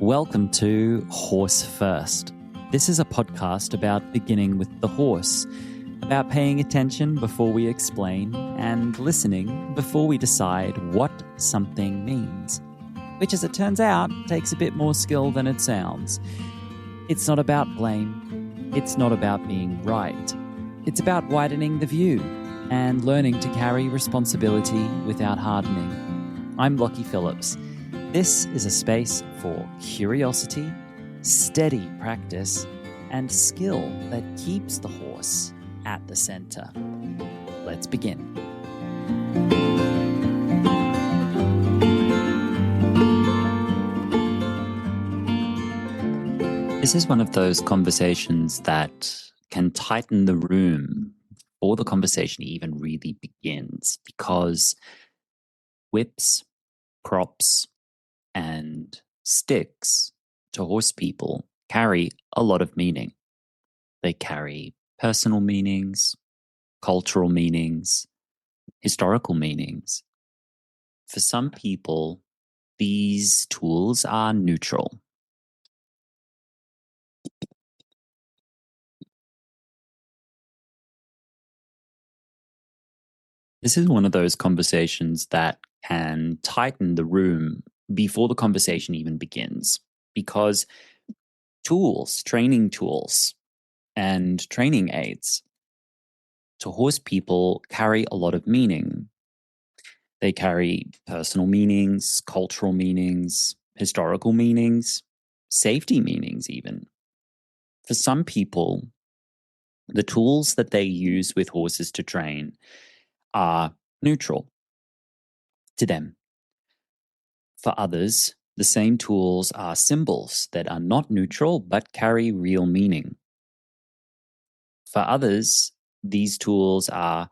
Welcome to Horse First. This is a podcast about beginning with the horse, about paying attention before we explain and listening before we decide what something means, which, as it turns out, takes a bit more skill than it sounds. It's not about blame. It's not about being right. It's about widening the view and learning to carry responsibility without hardening. I'm Lockie Phillips. This is a space for curiosity, steady practice, and skill that keeps the horse at the center. Let's begin. This is one of those conversations that can tighten the room before the conversation even really begins, because whips, crops, and sticks to horse people carry a lot of meaning. They carry personal meanings, cultural meanings, historical meanings. For some people, these tools are neutral. This is one of those conversations that can tighten the room before the conversation even begins, because tools, training tools, and training aids to horse people carry a lot of meaning. They carry personal meanings, cultural meanings, historical meanings, safety meanings even. For some people, the tools that they use with horses to train are neutral to them. For others, the same tools are symbols that are not neutral but carry real meaning. For others, these tools are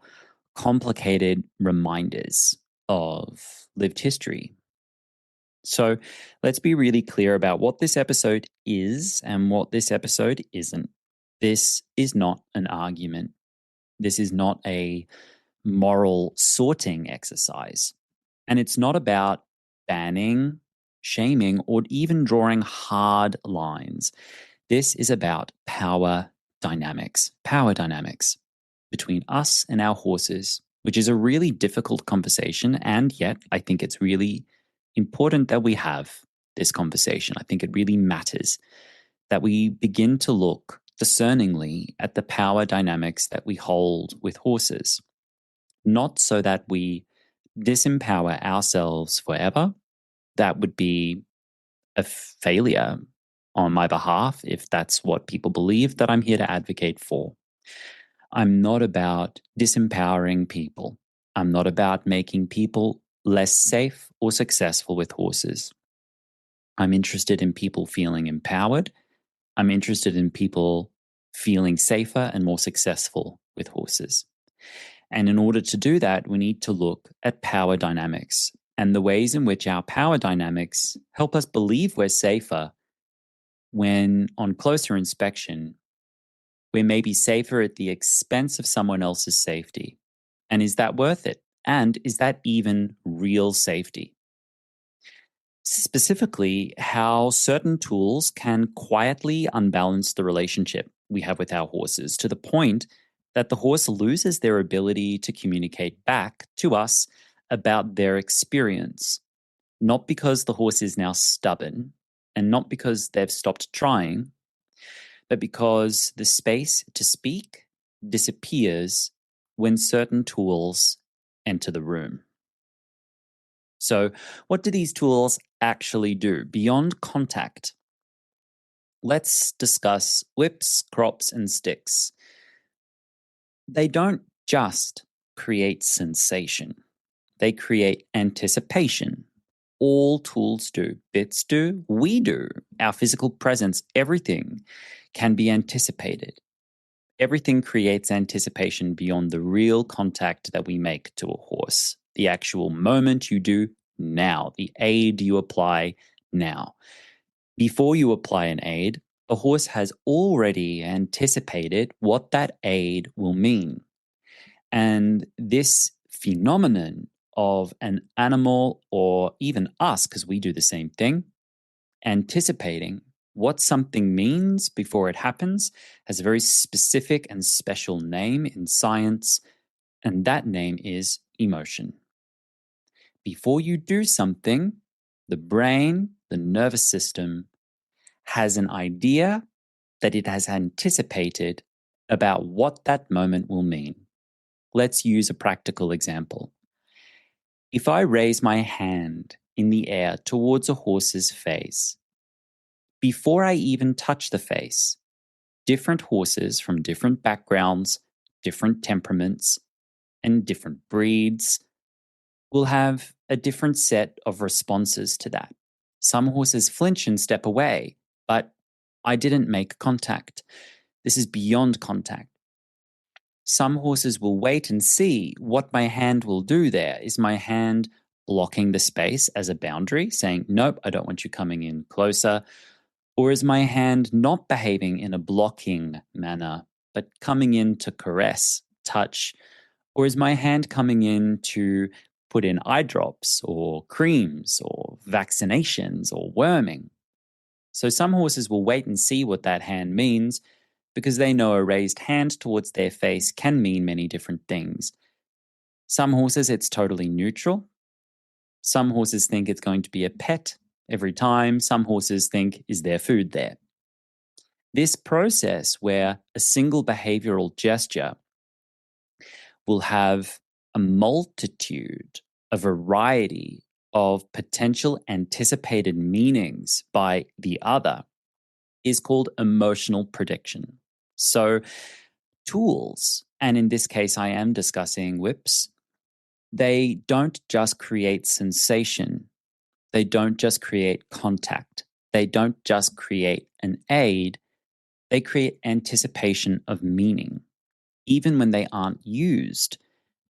complicated reminders of lived history. So let's be really clear about what this episode is and what this episode isn't. This is not an argument. This is not a moral sorting exercise. And it's not about banning, shaming, or even drawing hard lines. This is about power dynamics between us and our horses, which is a really difficult conversation. And yet I think it's really important that we have this conversation. I think it really matters that we begin to look discerningly at the power dynamics that we hold with horses, not so that we disempower ourselves forever. That would be a failure on my behalf if that's what people believe that I'm here to advocate for. I'm not about disempowering people. I'm not about making people less safe or successful with horses. I'm interested in people feeling empowered. I'm interested in people feeling safer and more successful with horses. And in order to do that, we need to look at power dynamics and the ways in which our power dynamics help us believe we're safer when, on closer inspection, we may be safer at the expense of someone else's safety. And is that worth it? And is that even real safety? Specifically, how certain tools can quietly unbalance the relationship we have with our horses to the point that the horse loses their ability to communicate back to us about their experience, not because the horse is now stubborn and not because they've stopped trying, but because the space to speak disappears when certain tools enter the room. So, what do these tools actually do beyond contact? Let's discuss whips, crops, and sticks. They don't just create sensation. They create anticipation. All tools do. Bits do. We do. Our physical presence, everything can be anticipated. Everything creates anticipation beyond the real contact that we make to a horse. The actual moment you do now, the aid you apply now. Before you apply an aid, a horse has already anticipated what that aid will mean. And this phenomenon of an animal, or even us, because we do the same thing, Anticipating what something means before it happens has a very specific and special name in science, and that name is emotion. Before you do something, the brain, the nervous system, has an idea that it has anticipated about what that moment will mean. Let's use a practical example. If I raise my hand in the air towards a horse's face, before I even touch the face, different horses from different backgrounds, different temperaments, and different breeds will have a different set of responses to that. Some horses flinch and step away, but I didn't make contact. This is beyond contact. Some horses will wait and see what my hand will do there. Is my hand blocking the space as a boundary, saying, nope, I don't want you coming in closer? Or is my hand not behaving in a blocking manner, but coming in to caress, touch? Or is my hand coming in to put in eye drops or creams or vaccinations or worming? So some horses will wait and see what that hand means because they know a raised hand towards their face can mean many different things. Some horses, it's totally neutral. Some horses think it's going to be a pet every time. Some horses think, is there food there? This process where a single behavioral gesture will have a multitude, a variety of potential anticipated meanings by the other is called emotional prediction. So tools, and in this case I am discussing whips, they don't just create sensation. They don't just create contact. They don't just create an aid. They create anticipation of meaning. Even when they aren't used,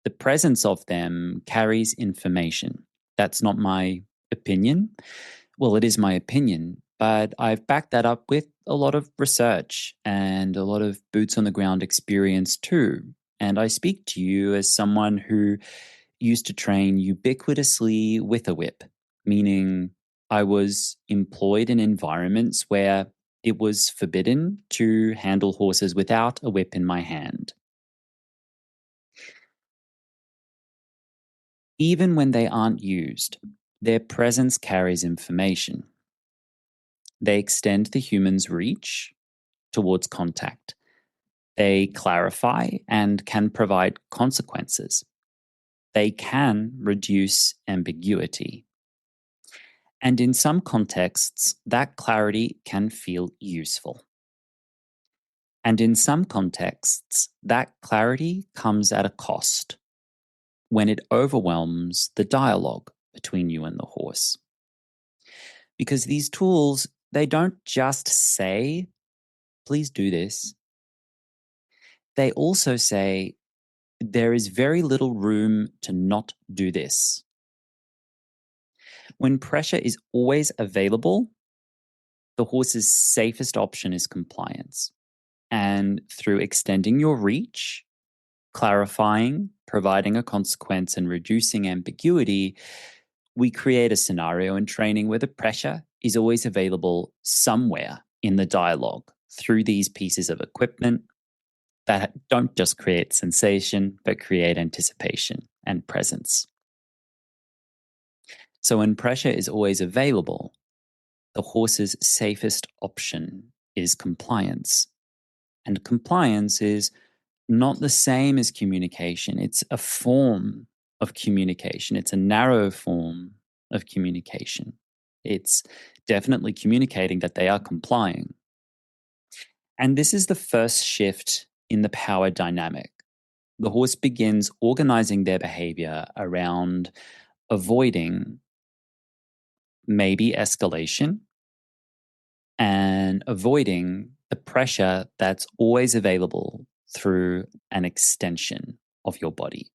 the presence of them carries information. That's not my opinion. Well, it is my opinion, but I've backed that up with a lot of research and a lot of boots on the ground experience too. And I speak to you as someone who used to train ubiquitously with a whip, meaning I was employed in environments where it was forbidden to handle horses without a whip in my hand. Even when they aren't used, their presence carries information. They extend the human's reach towards contact. They clarify and can provide consequences. They can reduce ambiguity. And in some contexts, that clarity can feel useful. And in some contexts, that clarity comes at a cost when it overwhelms the dialogue between you and the horse. Because these tools, they don't just say, please do this. They also say, there is very little room to not do this. When pressure is always available, the horse's safest option is compliance. And through extending your reach, clarifying, providing a consequence, and reducing ambiguity, we create a scenario in training where the pressure is always available somewhere in the dialogue through these pieces of equipment that don't just create sensation, but create anticipation and presence. So when pressure is always available, the horse's safest option is compliance. And compliance is not the same as communication. It's a form of communication. It's a narrow form of communication. It's definitely communicating that they are complying. And this is the first shift in the power dynamic. The horse begins organizing their behavior around avoiding maybe escalation and avoiding the pressure that's always available through an extension of your body,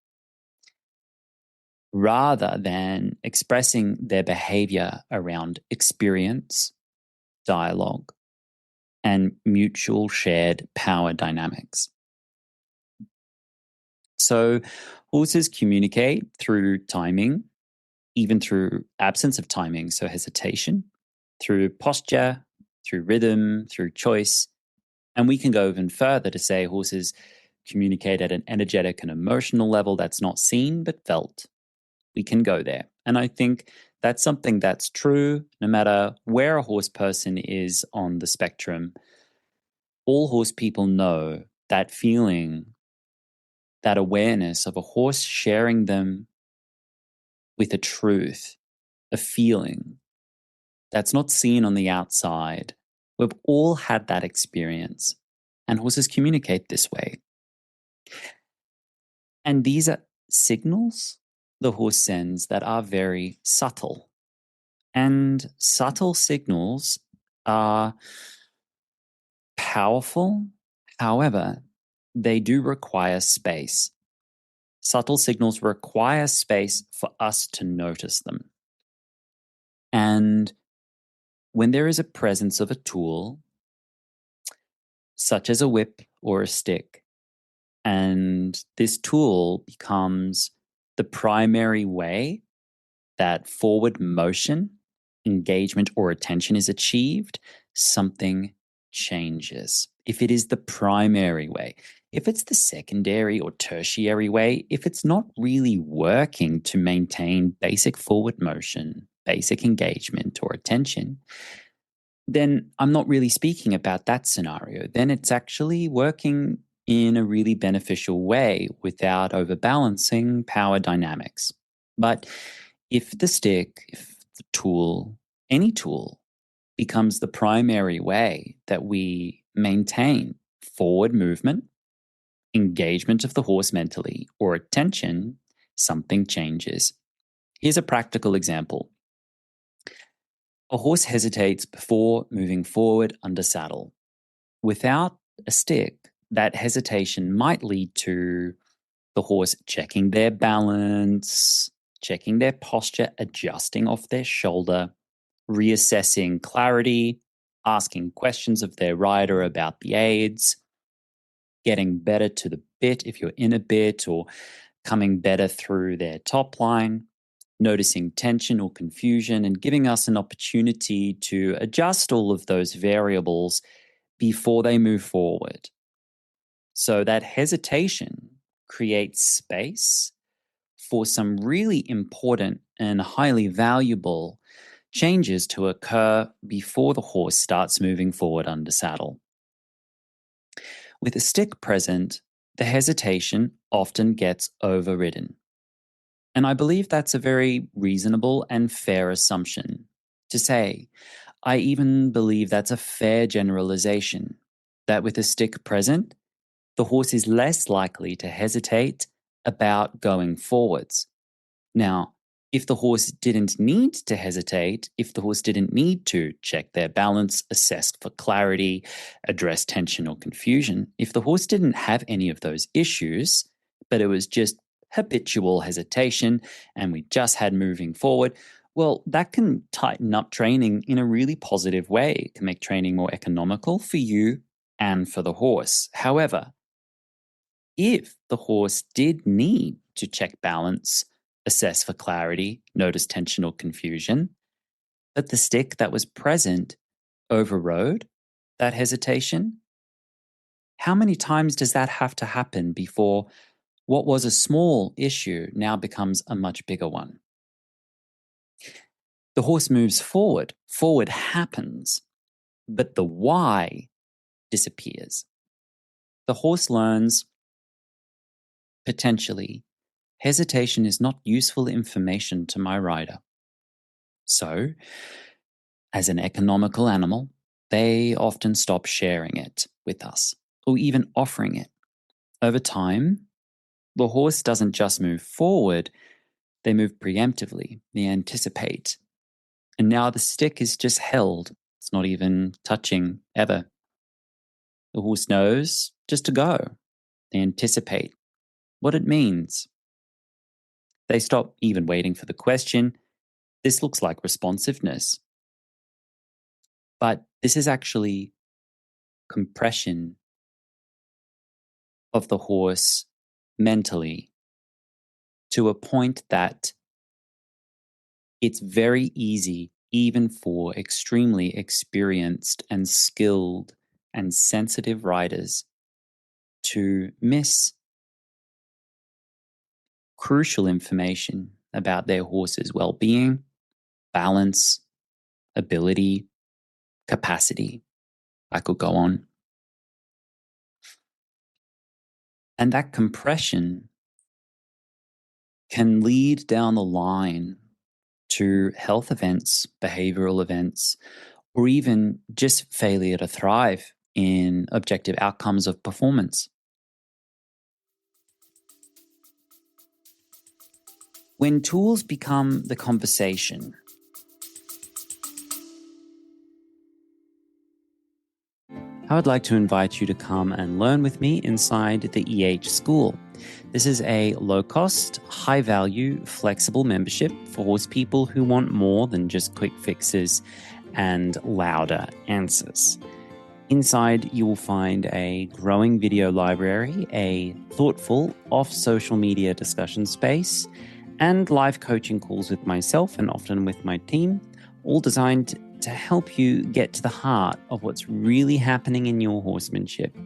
rather than expressing their behavior around experience, dialogue, and mutual shared power dynamics. So horses communicate through timing, even through absence of timing, so hesitation, through posture, through rhythm, through choice. And we can go even further to say horses communicate at an energetic and emotional level that's not seen but felt. We can go there. And I think that's something that's true no matter where a horse person is on the spectrum. All horse people know that feeling, that awareness of a horse sharing them with a truth, a feeling that's not seen on the outside. We've all had that experience, and horses communicate this way. And these are signals the horse sends that are very subtle. And subtle signals are powerful. However, they do require space. Subtle signals require space for us to notice them. And when there is a presence of a tool, such as a whip or a stick, and this tool becomes the primary way that forward motion, engagement, or attention is achieved, something changes. If it is the primary way, if it's the secondary or tertiary way, if it's not really working to maintain basic forward motion, basic engagement, or attention, then I'm not really speaking about that scenario. Then it's actually working in a really beneficial way without overbalancing power dynamics. But if the stick, if the tool, any tool becomes the primary way that we maintain forward movement, engagement of the horse mentally, or attention, something changes. Here's a practical example. A horse hesitates before moving forward under saddle. Without a stick, that hesitation might lead to the horse checking their balance, checking their posture, adjusting off their shoulder, reassessing clarity, asking questions of their rider about the aids, getting better to the bit if you're in a bit, or coming better through their top line, noticing tension or confusion, and giving us an opportunity to adjust all of those variables before they move forward. So that hesitation creates space for some really important and highly valuable changes to occur before the horse starts moving forward under saddle. With a stick present, the hesitation often gets overridden. And I believe that's a very reasonable and fair assumption to say. I even believe that's a fair generalization, that with a stick present, the horse is less likely to hesitate about going forwards. Now, if the horse didn't need to hesitate, if the horse didn't need to check their balance, assess for clarity, address tension or confusion, if the horse didn't have any of those issues, but it was just habitual hesitation and we just had moving forward, well, that can tighten up training in a really positive way. It can make training more economical for you and for the horse. However, if the horse did need to check balance, assess for clarity, notice tension or confusion, but the stick that was present overrode that hesitation, how many times does that have to happen before what was a small issue now becomes a much bigger one? The horse moves forward, forward happens, but the why disappears. The horse learns potentially hesitation is not useful information to my rider. So, as an economical animal, they often stop sharing it with us or even offering it. Over time, the horse doesn't just move forward, they move preemptively, they anticipate. And now the stick is just held, it's not even touching ever. The horse knows just to go. They anticipate what it means. They stop even waiting for the question. This looks like responsiveness. But this is actually compression of the horse mentally to a point that it's very easy even for extremely experienced and skilled and sensitive riders, to miss crucial information about their horse's well-being, balance, ability, capacity. I could go on. And that compression can lead down the line to health events, behavioral events, or even just failure to thrive in objective outcomes of performance. When tools become the conversation, I would like to invite you to come and learn with me inside the EH School. This is a low-cost, high-value, flexible membership for horse people who want more than just quick fixes and louder answers. Inside, you will find a growing video library, a thoughtful off-social media discussion space, and live coaching calls with myself and often with my team, all designed to help you get to the heart of what's really happening in your horsemanship.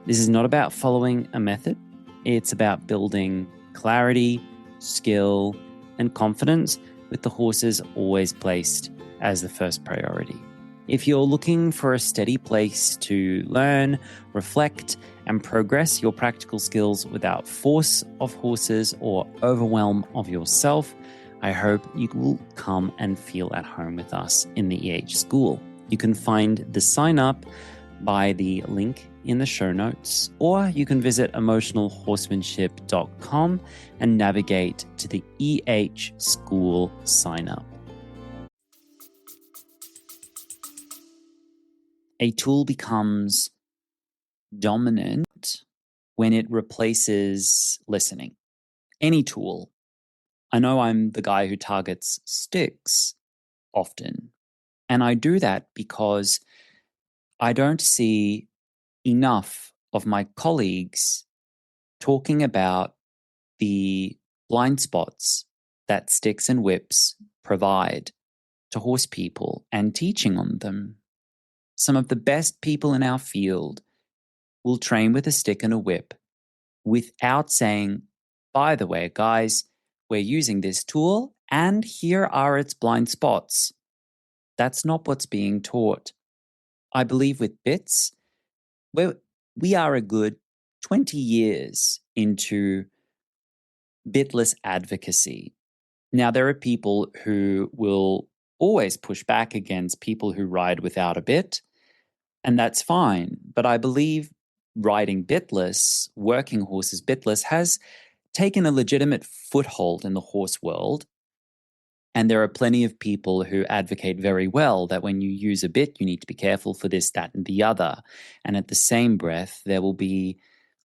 This is not about following a method. It's about building clarity, skill, and confidence with the horses always placed as the first priority. If you're looking for a steady place to learn, reflect, and progress your practical skills without force of horses or overwhelm of yourself, I hope you will come and feel at home with us in the EH School. You can find the sign up by the link in the show notes, or you can visit emotionalhorsemanship.com and navigate to the EH School sign up. A tool becomes dominant when it replaces listening. Any tool. I know I'm the guy who targets sticks often, and I do that because I don't see enough of my colleagues talking about the blind spots that sticks and whips provide to horse people and teaching on them. Some of the best people in our field will train with a stick and a whip without saying, by the way, guys, we're using this tool and here are its blind spots. That's not what's being taught. I believe with bits, we are a good 20 years into bitless advocacy. Now, there are people who will always push back against people who ride without a bit, and that's fine. But I believe riding bitless, working horses bitless, has taken a legitimate foothold in the horse world. And there are plenty of people who advocate very well that when you use a bit, you need to be careful for this, that, and the other. And at the same breath, there will be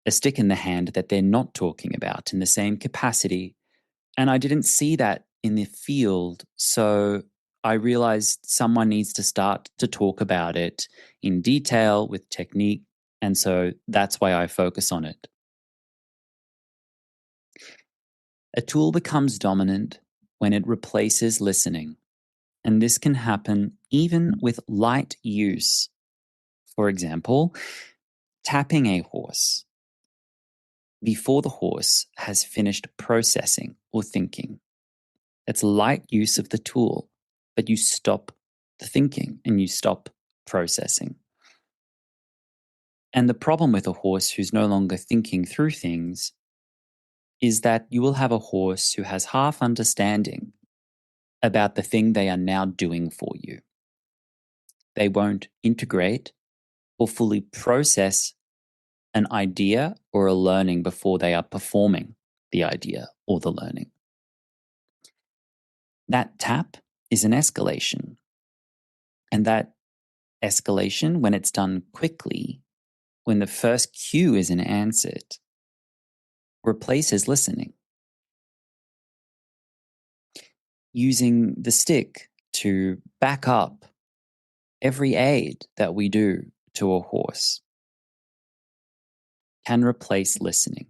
a stick in the hand that they're not talking about in the same capacity. And I didn't see that in the field. So I realized someone needs to start to talk about it in detail with technique. And so that's why I focus on it. A tool becomes dominant when it replaces listening. And this can happen even with light use. For example, tapping a horse before the horse has finished processing or thinking. It's light use of the tool, but you stop the thinking and you stop processing. And the problem with a horse who's no longer thinking through things is that you will have a horse who has half understanding about the thing they are now doing for you. They won't integrate or fully process an idea or a learning before they are performing the idea or the learning. That tap is an escalation. And that escalation, when it's done quickly, when the first cue isn't answered, replaces listening. Using the stick to back up every aid that we do to a horse can replace listening.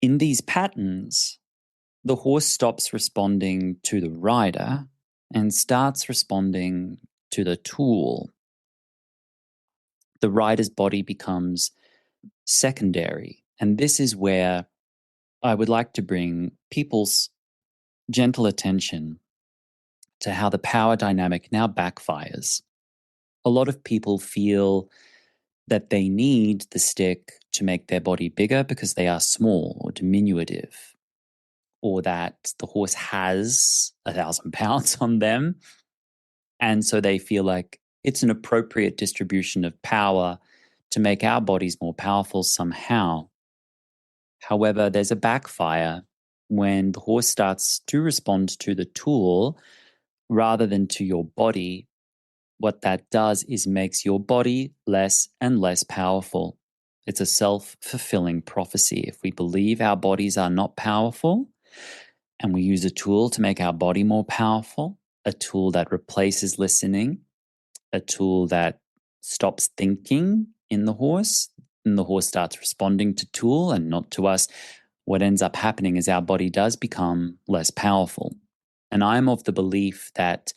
In these patterns, the horse stops responding to the rider and starts responding to the tool, the rider's body becomes secondary. And this is where I would like to bring people's gentle attention to how the power dynamic now backfires. A lot of people feel that they need the stick to make their body bigger because they are small or diminutive, or that the horse has 1,000 pounds on them. And so they feel like it's an appropriate distribution of power to make our bodies more powerful somehow. However, there's a backfire when the horse starts to respond to the tool rather than to your body. What that does is makes your body less and less powerful. It's a self-fulfilling prophecy. If we believe our bodies are not powerful and we use a tool to make our body more powerful, a tool that replaces listening, a tool that stops thinking in the horse, and the horse starts responding to tool and not to us, what ends up happening is our body does become less powerful. And I'm of the belief that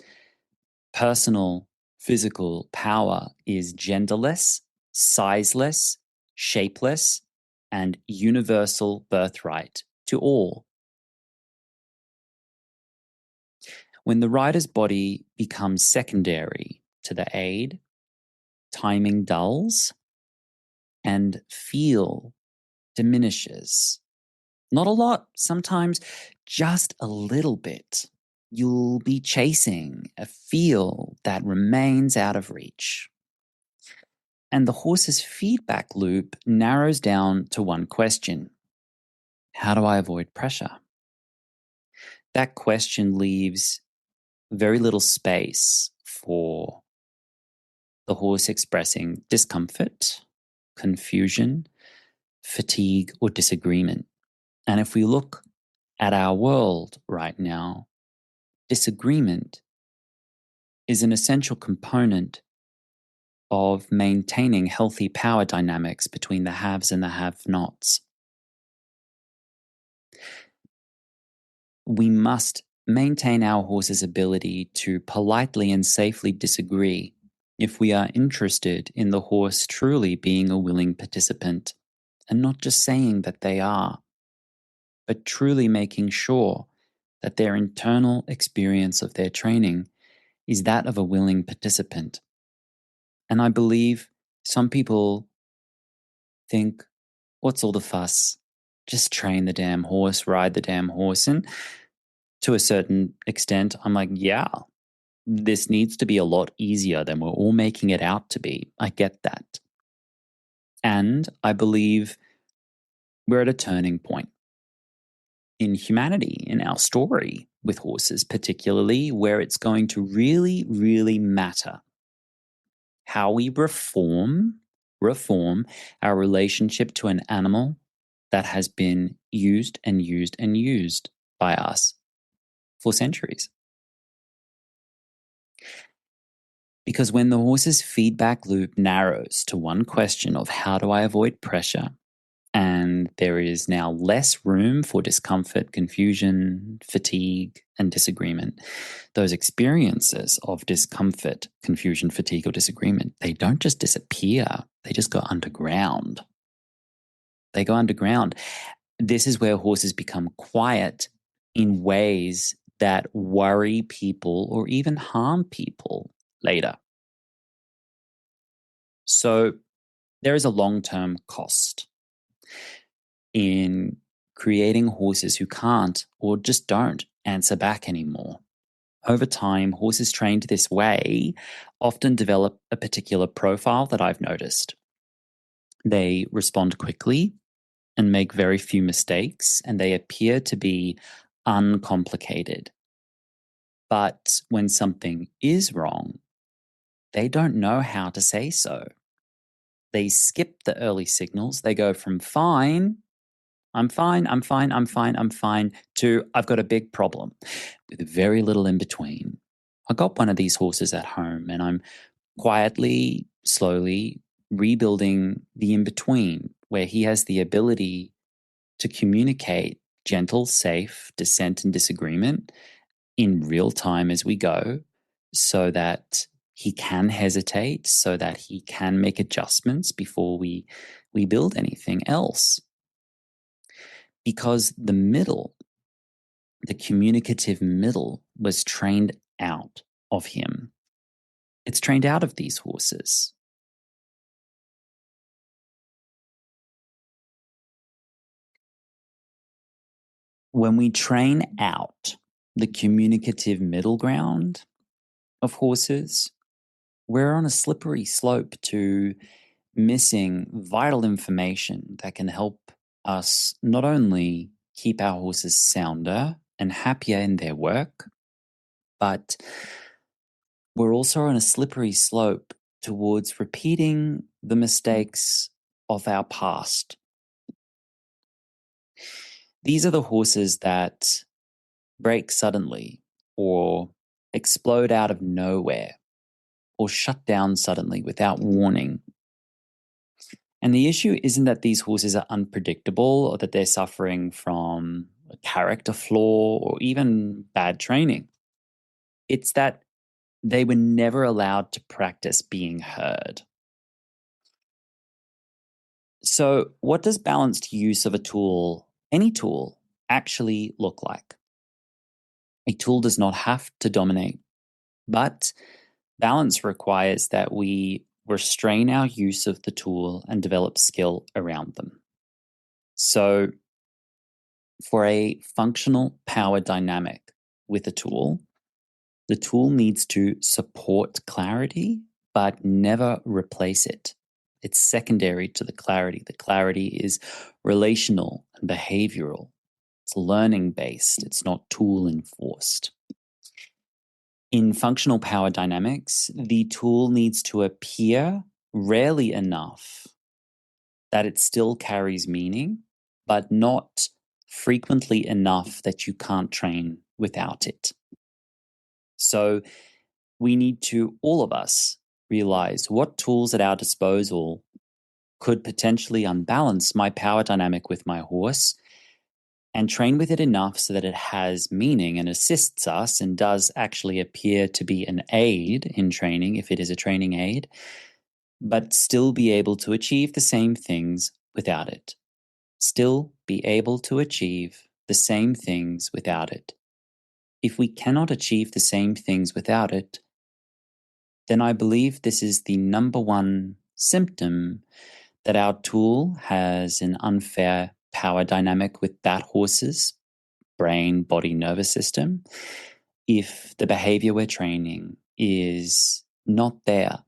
personal physical power is genderless, sizeless, shapeless, and universal birthright to all. When the rider's body becomes secondary to the aid, timing dulls and feel diminishes. Not a lot, sometimes just a little bit. You'll be chasing a feel that remains out of reach. And the horse's feedback loop narrows down to one question: how do I avoid pressure? That question leaves very little space for the horse expressing discomfort, confusion, fatigue, or disagreement. And if we look at our world right now, disagreement is an essential component of maintaining healthy power dynamics between the haves and the have-nots. We must maintain our horse's ability to politely and safely disagree if we are interested in the horse truly being a willing participant, and not just saying that they are, but truly making sure that their internal experience of their training is that of a willing participant. And I believe some people think, what's all the fuss? Just train the damn horse, ride the damn horse. And to a certain extent, I'm like, yeah, this needs to be a lot easier than we're all making it out to be. I get that. And I believe we're at a turning point in humanity, in our story with horses, particularly, where it's going to really, really matter how we reform our relationship to an animal that has been used and used and used by us for centuries. Because when the horse's feedback loop narrows to one question of how do I avoid pressure, and there is now less room for discomfort, confusion, fatigue, and disagreement, those experiences of discomfort, confusion, fatigue, or disagreement, they don't just disappear, they just go underground. They go underground. This is where horses become quiet in ways that worry people or even harm people later. So there is a long-term cost in creating horses who can't or just don't answer back anymore. Over time, horses trained this way often develop a particular profile that I've noticed. They respond quickly and make very few mistakes, and they appear to be uncomplicated. But when something is wrong, they don't know how to say so. They skip the early signals. They go from fine, I'm fine, I'm fine, I'm fine, I'm fine, to I've got a big problem, with very little in between. I got one of these horses at home, and I'm quietly, slowly rebuilding the in between, where he has the ability to communicate gentle, safe dissent and disagreement in real time as we go so that he can hesitate, so that he can make adjustments before we build anything else. Because the middle, the communicative middle, was trained out of him. It's trained out of these horses. When we train out the communicative middle ground of horses, we're on a slippery slope to missing vital information that can help us not only keep our horses sounder and happier in their work, but we're also on a slippery slope towards repeating the mistakes of our past. These are the horses that break suddenly or explode out of nowhere or shut down suddenly without warning. And the issue isn't that these horses are unpredictable or that they're suffering from a character flaw or even bad training. It's that they were never allowed to practice being heard. So, what does balanced use of a tool, any tool, actually look like? A tool does not have to dominate, but balance requires that we restrain our use of the tool and develop skill around them. So, for a functional power dynamic with a tool, the tool needs to support clarity, but never replace it. It's secondary to the clarity. The clarity is relational and behavioral. It's learning based. It's not tool enforced. In functional power dynamics, the tool needs to appear rarely enough that it still carries meaning, but not frequently enough that you can't train without it. So we need to, all of us, realize what tools at our disposal could potentially unbalance my power dynamic with my horse and train with it enough so that it has meaning and assists us and does actually appear to be an aid in training if it is a training aid, but still be able to achieve the same things without it. Still be able to achieve the same things without it. If we cannot achieve the same things without it, then I believe this is the number one symptom that our tool has an unfair power dynamic with that horse's brain, body, nervous system. If the behavior we're training is not there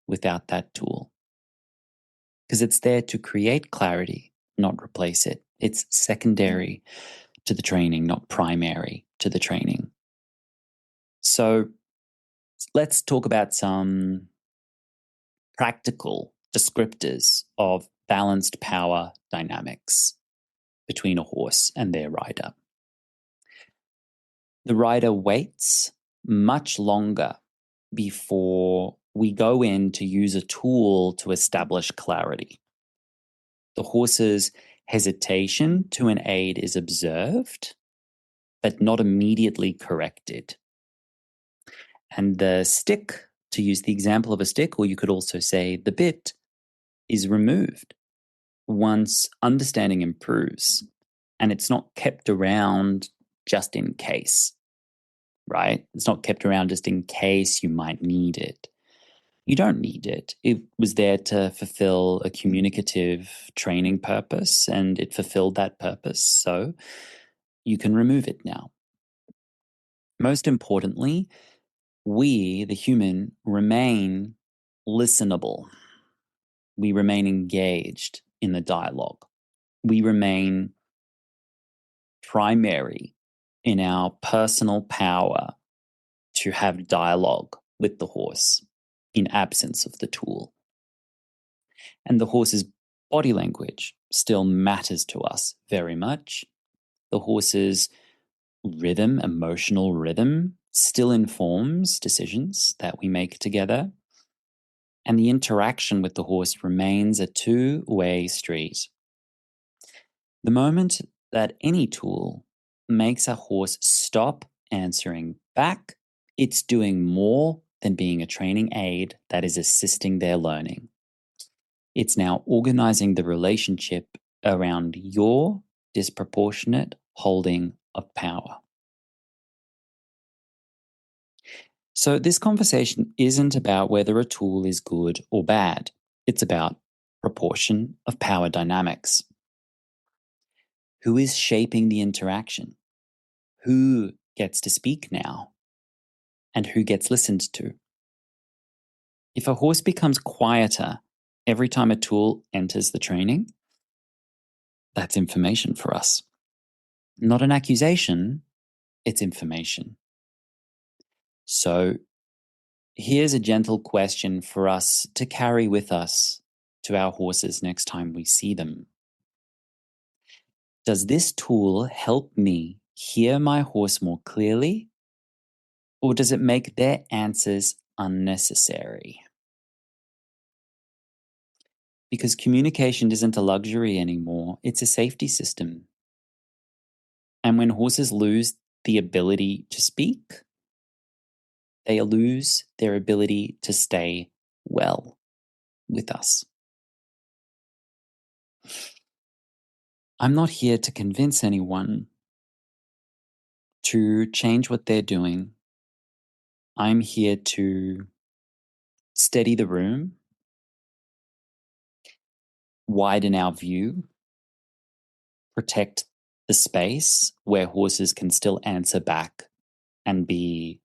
without that tool, because it's there to create clarity, not replace it. It's secondary to the training, not primary to the training. So let's talk about some practical descriptors of balanced power dynamics between a horse and their rider. The rider waits much longer before we go in to use a tool to establish clarity. The horse's hesitation to an aid is observed, but not immediately corrected. And the stick, to use the example of a stick, or you could also say the bit, is removed once understanding improves, and it's not kept around just in case, right? It's not kept around just in case you might need it. You don't need it. It was there to fulfill a communicative training purpose, and it fulfilled that purpose, so you can remove it now. Most importantly, we, the human, remain listenable. We remain engaged in the dialogue. We remain primary in our personal power to have dialogue with the horse in absence of the tool. And the horse's body language still matters to us very much. The horse's rhythm, emotional rhythm, still informs decisions that we make together. And the interaction with the horse remains a two-way street. The moment that any tool makes a horse stop answering back. It's doing more than being a training aid that is assisting their learning. It's now organizing the relationship around your disproportionate holding of power. So, this conversation isn't about whether a tool is good or bad. It's about proportion of power dynamics. Who is shaping the interaction? Who gets to speak now? And who gets listened to? If a horse becomes quieter every time a tool enters the training, that's information for us. Not an accusation, it's information. So here's a gentle question for us to carry with us to our horses next time we see them. Does this tool help me hear my horse more clearly, or does it make their answers unnecessary? Because communication isn't a luxury anymore, it's a safety system. And when horses lose the ability to speak, they lose their ability to stay well with us. I'm not here to convince anyone to change what they're doing. I'm here to steady the room, widen our view, protect the space where horses can still answer back and be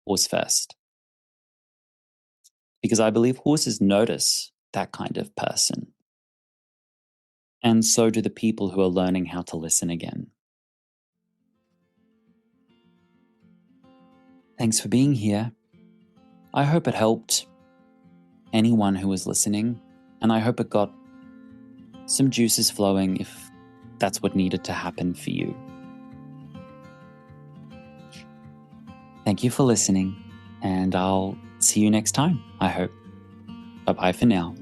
horse first. Because I believe horses notice that kind of person. And so do the people who are learning how to listen again. Thanks for being here. I hope it helped anyone who was listening, and I hope it got some juices flowing if that's what needed to happen for you. Thank you for listening, and I'll see you next time, I hope. Bye-bye for now.